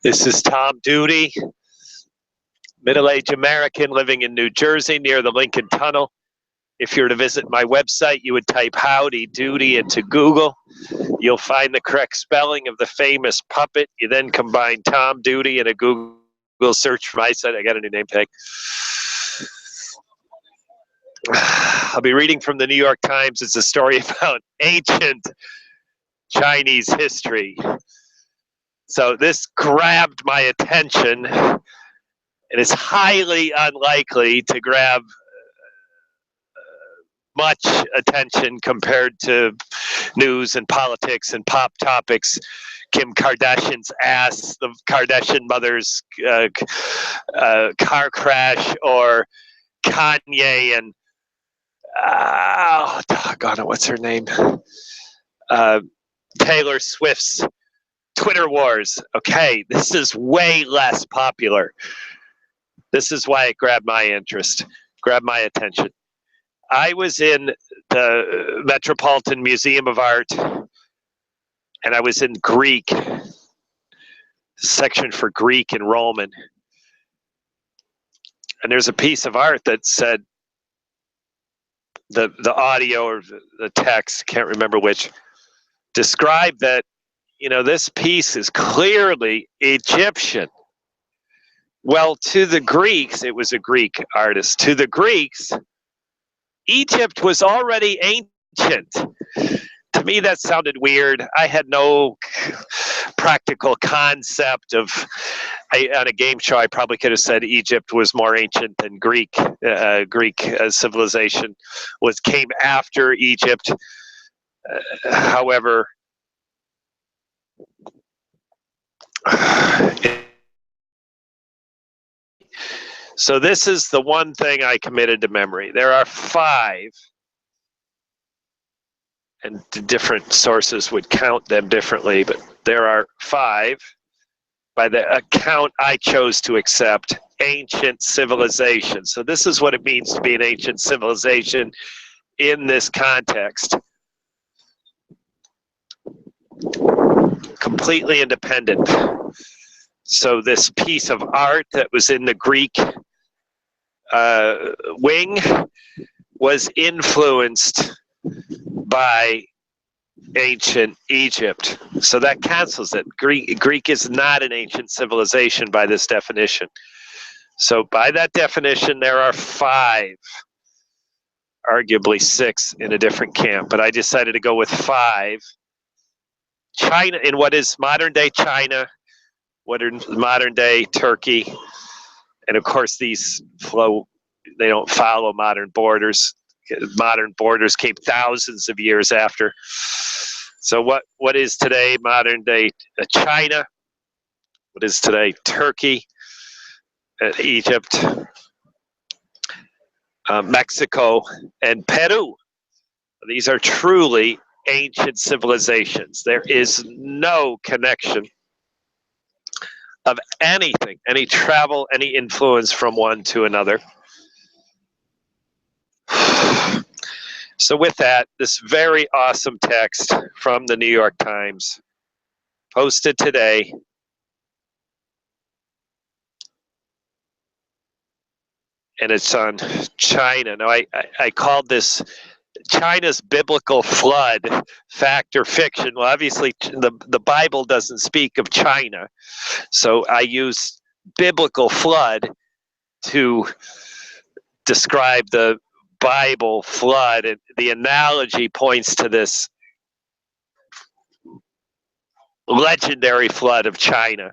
This is Tom Duty, middle-aged American living in New Jersey near the Lincoln Tunnel. If you were to visit my website, you would type Howdy Doody into Google. You'll find the correct spelling of the famous puppet. You then combine Tom Duty in a Google search for my site. I got a new name tag. I'll be reading from the New York Times. It's a story about ancient Chinese history. So this grabbed my attention, and it's highly unlikely to grab much attention compared to news and politics and pop topics. Kim Kardashian's ass, the Kardashian mother's car crash, or Kanye and oh, doggone it, what's her name? Taylor Swift's Twitter wars. Okay, this is way less popular. This is why it grabbed my interest, grabbed my attention. I was in the Metropolitan Museum of Art, and I was in Greek, section for Greek and Roman. And there's a piece of art that said, the audio or the text, can't remember which, described that, you know, this piece is clearly Egyptian. Well, to the Greeks, it was a Greek artist. To the Greeks, Egypt was already ancient. To me, that sounded weird. I had no practical concept of, on a game show, I probably could have said Egypt was more ancient than Greek. Greek civilization came after Egypt. However, so this is the one thing I committed to memory. There are 5, and different sources would count them differently, but there are 5, by the account I chose to accept, ancient civilizations. So this is what it means to be an ancient civilization in this context. Completely independent. So this piece of art that was in the Greek wing was influenced by ancient Egypt. So that cancels it. Greek is not an ancient civilization by this definition. So by that definition, there are 5, arguably 6 in a different camp, but I decided to go with 5. China, in what is modern day China, what are modern day Turkey, and of course these they don't follow modern borders. Modern borders came thousands of years after. So what is today modern day China? What is today Turkey, Egypt, Mexico, and Peru? These are truly ancient civilizations. There is no connection of anything, any travel, any influence from one to another. So with that, this very awesome text from the New York Times, posted today. And it's on China. Now, I called this China's biblical flood, fact or fiction. Well, obviously, the Bible doesn't speak of China. So I use biblical flood to describe the Bible flood. And the analogy points to this legendary flood of China.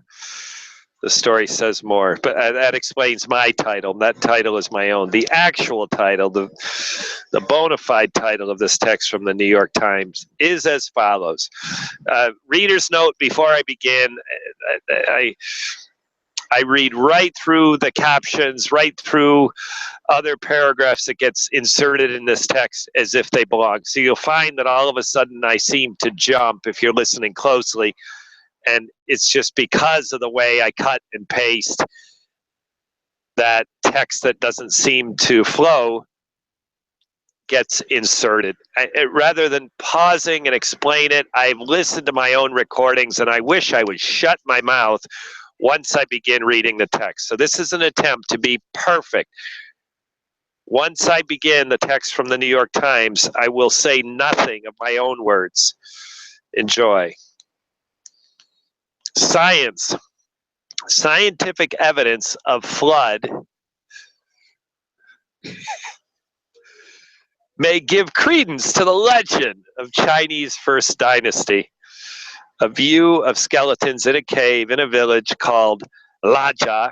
The story says more, but that explains my title. That title is my own. The actual title, the bona fide title of this text from the New York Times is as follows. Reader's note before I begin, I read right through the captions, right through other paragraphs that gets inserted in this text as if they belong. So you'll find that all of a sudden I seem to jump if you're listening closely. And it's just because of the way I cut and paste that text that doesn't seem to flow gets inserted. Rather than pausing and explain it, I've listened to my own recordings, and I wish I would shut my mouth once I begin reading the text. So this is an attempt to be perfect. Once I begin the text from the New York Times, I will say nothing of my own words. Enjoy. Science. Scientific evidence of flood may give credence to the legend of Chinese First Dynasty. A view of skeletons in a cave in a village called Lajia,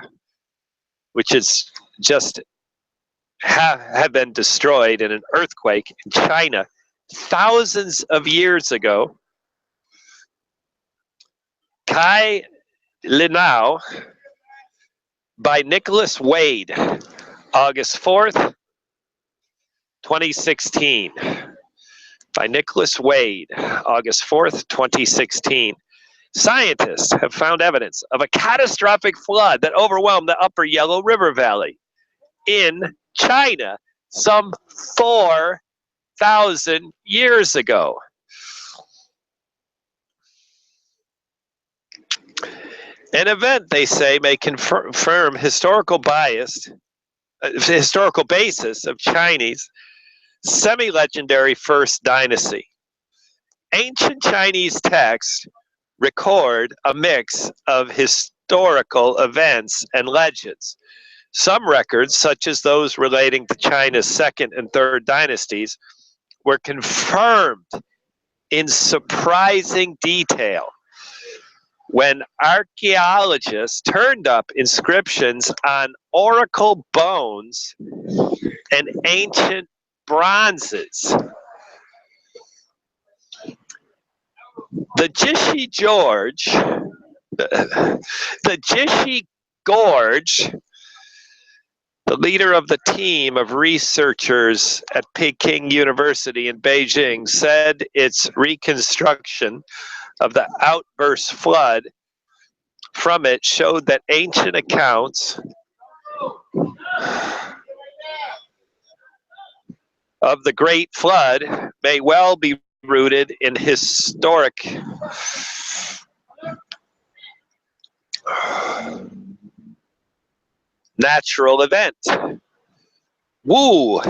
which is just have been destroyed in an earthquake in China thousands of years ago. Kai Linhai by Nicholas Wade, August 4th, 2016. By Nicholas Wade, August 4th, 2016. Scientists have found evidence of a catastrophic flood that overwhelmed the upper Yellow River Valley in China some 4,000 years ago. An event, they say, may confirm historical basis of Chinese semi-legendary First Dynasty. Ancient Chinese texts record a mix of historical events and legends. Some records, such as those relating to China's second and third dynasties, were confirmed in surprising detail when archaeologists turned up inscriptions on oracle bones and ancient bronzes. The Jishi Gorge, the leader of the team of researchers at Peking University in Beijing, said its reconstruction of the outburst flood from it showed that ancient accounts of the Great Flood may well be rooted in historic natural event. Wu,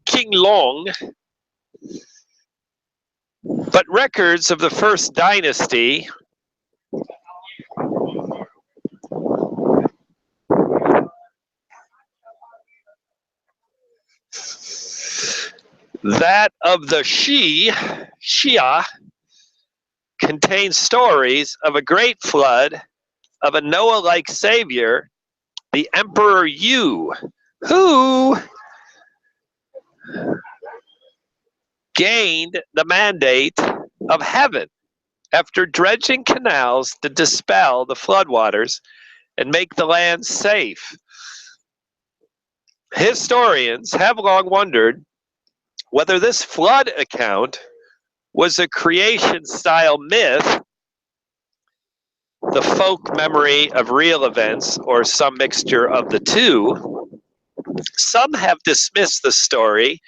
Qinglong, but records of the First Dynasty that of the Xia contains stories of a great flood of a Noah-like savior, the Emperor Yu, who gained the mandate of heaven after dredging canals to dispel the floodwaters and make the land safe. Historians have long wondered whether this flood account was a creation-style myth, the folk memory of real events, or some mixture of the two. Some have dismissed the story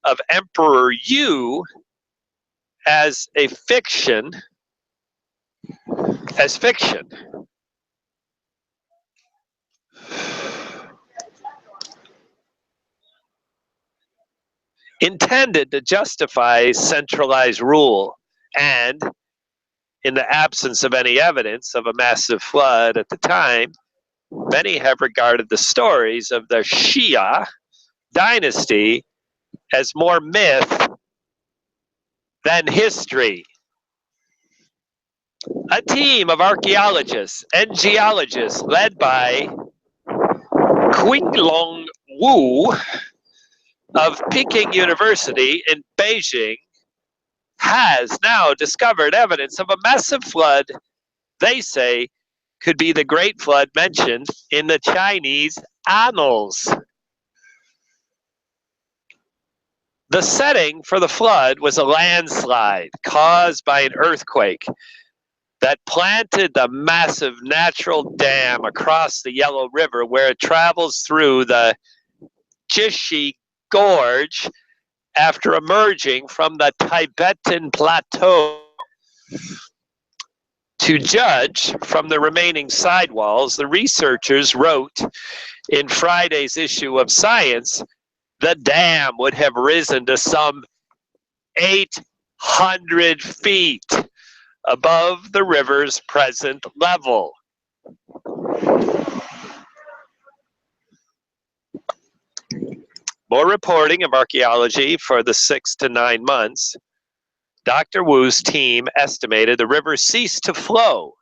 of Emperor Yu as fiction. Intended to justify centralized rule, and in the absence of any evidence of a massive flood at the time, many have regarded the stories of the Xia dynasty as more myth than history. A team of archaeologists and geologists led by Qinglong Wu of Peking University in Beijing has now discovered evidence of a massive flood they say could be the Great Flood mentioned in the Chinese annals. The setting for the flood was a landslide caused by an earthquake that planted the massive natural dam across the Yellow River where it travels through the Jishi Gorge after emerging from the Tibetan plateau. To judge from the remaining sidewalls, the researchers wrote in Friday's issue of Science, the dam would have risen to some 800 feet above the river's present level. More reporting of archaeology for the 6 to 9 months. Dr. Wu's team estimated the river ceased to flow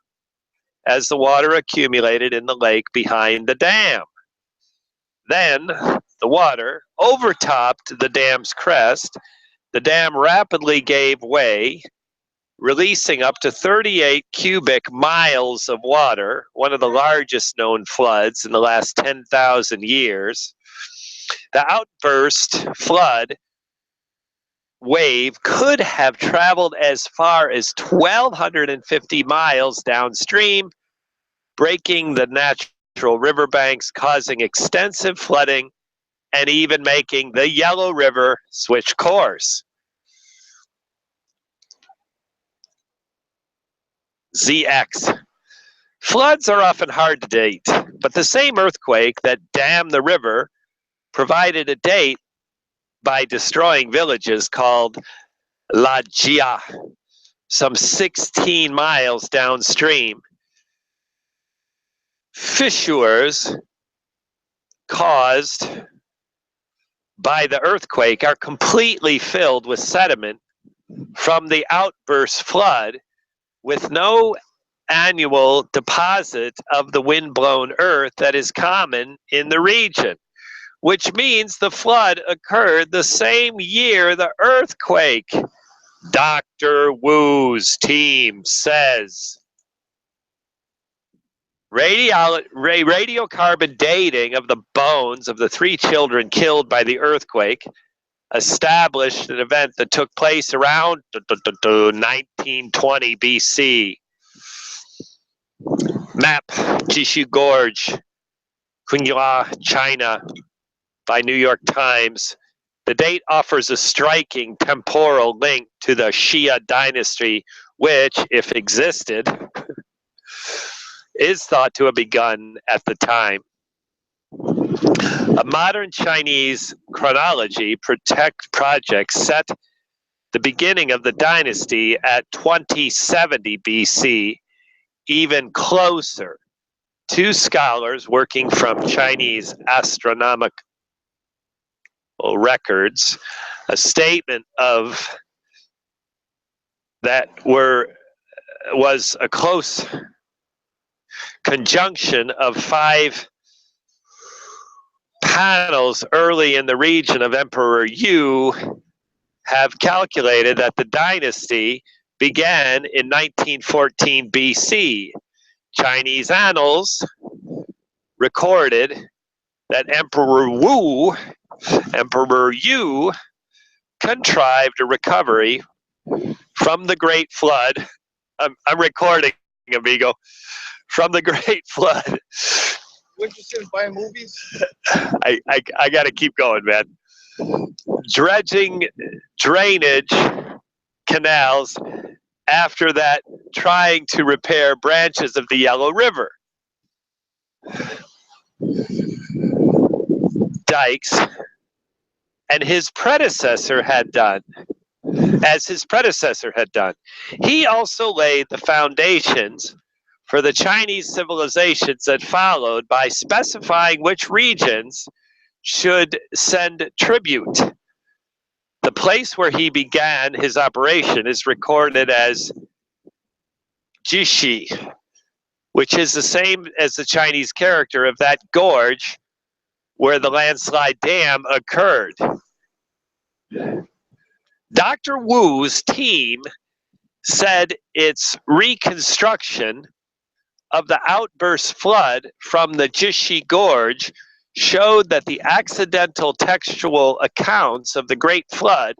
as the water accumulated in the lake behind the dam. Then the water overtopped the dam's crest. The dam rapidly gave way, releasing up to 38 cubic miles of water, one of the largest known floods in the last 10,000 years. The outburst flood wave could have traveled as far as 1,250 miles downstream, breaking the natural riverbanks, causing extensive flooding, and even making the Yellow River switch course. ZX. Floods are often hard to date, but the same earthquake that dammed the river provided a date by destroying villages called Lajia, some 16 miles downstream. Fissures caused by the earthquake are completely filled with sediment from the outburst flood, with no annual deposit of the wind-blown earth that is common in the region, which means the flood occurred the same year the earthquake, Dr. Wu's team says. Radiocarbon dating of the bones of the 3 children killed by the earthquake established an event that took place around 1920 BC. Map, Jishi Gorge, Qinglong, China, by New York Times. The date offers a striking temporal link to the Xia dynasty, which, if existed, is thought to have begun at the time. A modern Chinese chronology project set the beginning of the dynasty at 2070 BC, even closer. 2 scholars working from Chinese astronomical records, a statement of that was a close conjunction of 5 panels early in the region of Emperor Yu, have calculated that the dynasty began in 1914 BC. Chinese annals recorded that Emperor Yu contrived a recovery from the Great Flood. I'm recording, amigo. From the Great Flood. What you said, buy movies? I got to keep going, man. Dredging drainage canals after that, trying to repair branches of the Yellow River. Dikes, and his predecessor had done. He also laid the foundations for the Chinese civilizations that followed by specifying which regions should send tribute. The place where he began his operation is recorded as Jishi, which is the same as the Chinese character of that gorge where the landslide dam occurred. Dr. Wu's team said its reconstruction of the outburst flood from the Jishi Gorge showed that the accidental textual accounts of the Great Flood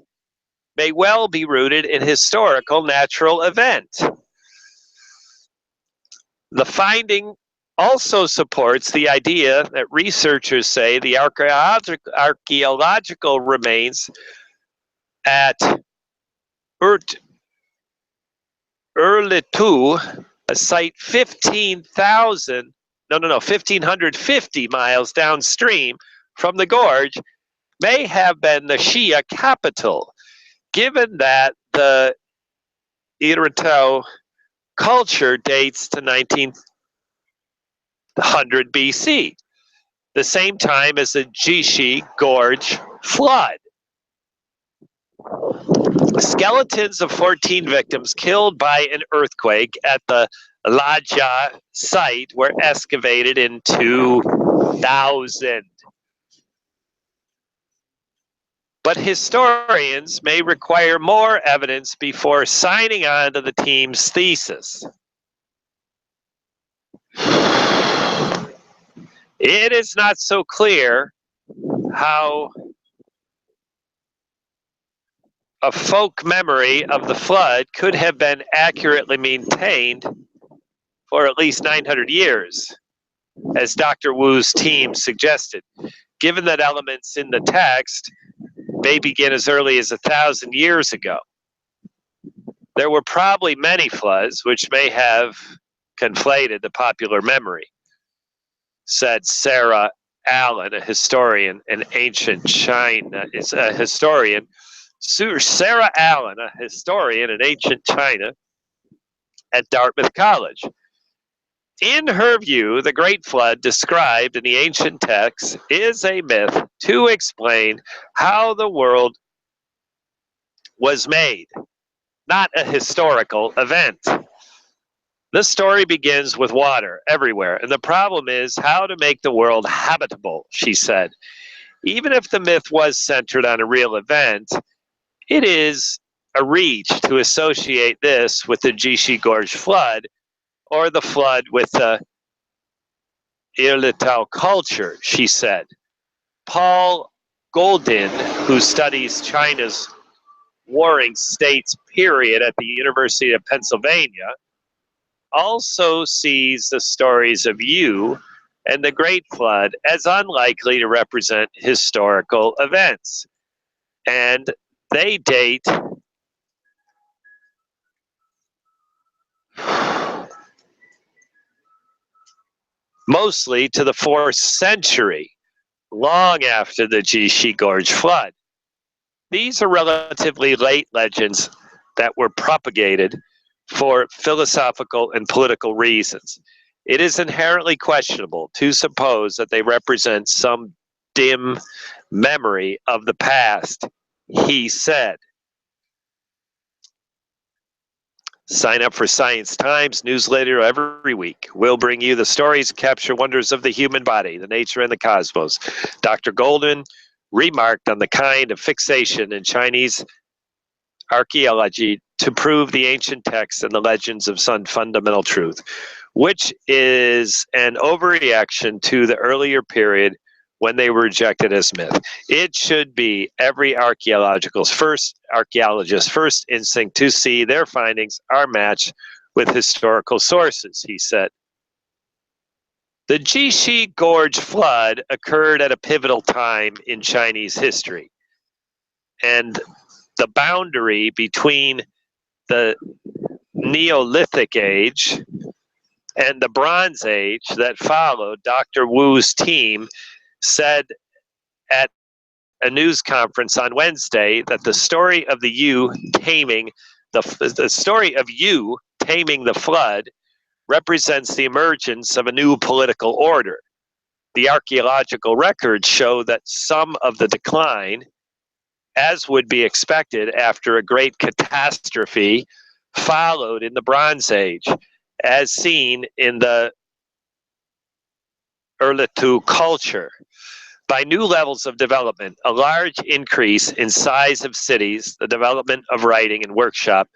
may well be rooted in historical natural event. The finding also supports the idea that researchers say the archaeological remains at Erlitou, a site 1,550 miles downstream from the gorge, may have been the Xia capital, given that the Erlitou culture dates to 1900 BC, the same time as the Jishi Gorge flood. Skeletons of 14 victims killed by an earthquake at the Lajia site were excavated in 2000. But historians may require more evidence before signing on to the team's thesis. It is not so clear how a folk memory of the flood could have been accurately maintained for at least 900 years, as Dr. Wu's team suggested, given that elements in the text may begin as early as 1,000 years ago. There were probably many floods which may have conflated the popular memory, said Sarah Allan, a historian in ancient China, is a historian. Sarah Allan, a historian in ancient China at Dartmouth College. In her view, the Great Flood described in the ancient texts is a myth to explain how the world was made, not a historical event. The story begins with water everywhere, and the problem is how to make the world habitable, she said. Even if the myth was centered on a real event, it is a reach to associate this with the Jishi Gorge flood or the flood with the Erlitou culture, she said. Paul Goldin, who studies China's warring states period at the University of Pennsylvania, also sees the stories of Yu and the Great Flood as unlikely to represent historical events. And they date mostly to the 4th century, long after the Jishi Gorge flood. These are relatively late legends that were propagated for philosophical and political reasons. It is inherently questionable to suppose that they represent some dim memory of the past, he said. Sign up for NYTimes newsletter every week. We'll bring you the stories, capture wonders of the human body, the nature, and the cosmos. Dr. Goldin remarked on the kind of fixation in Chinese archaeology to prove the ancient texts and the legends of some fundamental truth, which is an overreaction to the earlier period when they were rejected as myth. It should be every archaeologist's first instinct to see their findings are matched with historical sources, he said. The Jishi Gorge flood occurred at a pivotal time in Chinese history, and the boundary between the Neolithic Age and the Bronze Age that followed, Dr. Wu's team said at a news conference on Wednesday that the story of Yu taming the flood represents the emergence of a new political order. The archaeological records show that some of the decline, as would be expected after a great catastrophe, followed in the Bronze Age, as seen in the Erlitou culture. By new levels of development, a large increase in size of cities, the development of writing and workshop,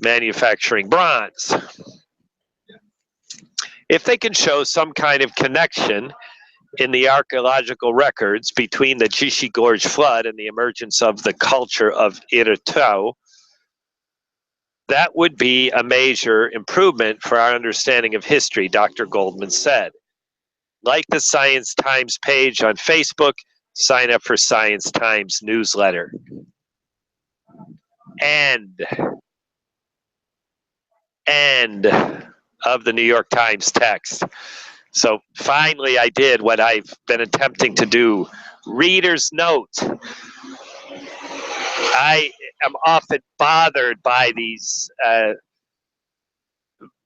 manufacturing bronze. If they can show some kind of connection in the archaeological records between the Jishi Gorge flood and the emergence of the culture of Erlitou, that would be a major improvement for our understanding of history, Dr. Goldman said. Like the NYTimes page on Facebook, Sign up for Science Times newsletter. End of the New York Times text. So finally I did what I've been attempting to do. Reader's note. I am often bothered by these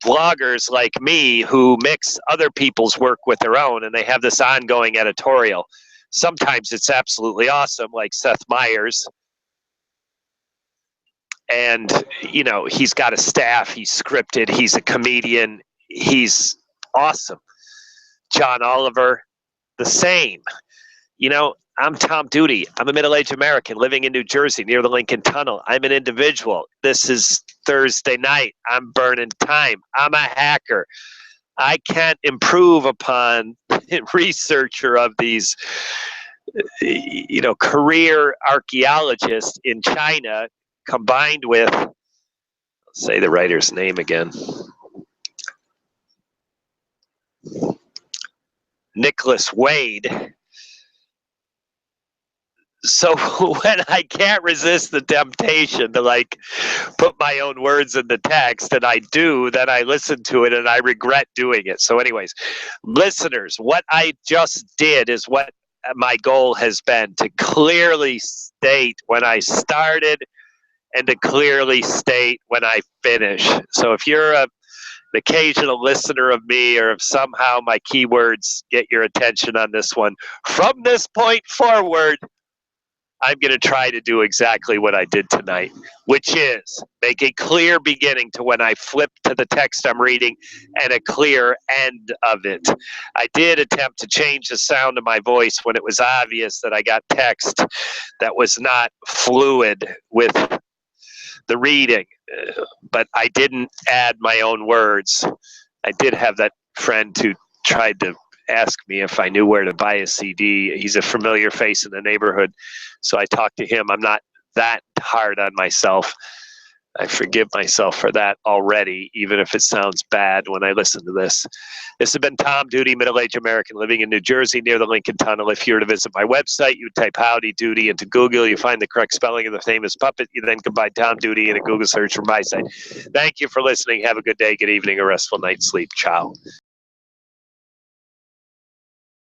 bloggers like me who mix other people's work with their own, and they have this ongoing editorial. Sometimes it's absolutely awesome, like Seth Meyers. And, you know, he's got a staff, he's scripted, he's a comedian, he's awesome. John Oliver, the same. You know, I'm Tom Duty. I'm a middle-aged American living in New Jersey near the Lincoln Tunnel. I'm an individual. This is Thursday night. I'm burning time. I'm a hacker. I can't improve upon the researcher of these, you know, career archaeologists in China combined with, let's say the writer's name again, Nicholas Wade. So when I can't resist the temptation to like put my own words in the text, and I do, then I listen to it and I regret doing it. So anyways, listeners, what I just did is what my goal has been, to clearly state when I started and to clearly state when I finish. So if you're an occasional listener of me, or if somehow my keywords get your attention on this one, from this point forward, I'm going to try to do exactly what I did tonight, which is make a clear beginning to when I flip to the text I'm reading and a clear end of it. I did attempt to change the sound of my voice when it was obvious that I got text that was not fluid with the reading, but I didn't add my own words. I did have that friend who tried to ask me if I knew where to buy a CD. He's a familiar face in the neighborhood, so I talked to him. I'm not that hard on myself. I forgive myself for that already, even if it sounds bad when I listen to this. This has been Tom Duty, middle-aged American living in New Jersey near the Lincoln Tunnel. If you were to visit my website, you type Howdy Doody into Google. You find the correct spelling of the famous puppet. You then combine Tom Duty in a Google search for my site. Thank you for listening. Have a good day, good evening, a restful night's sleep. Ciao.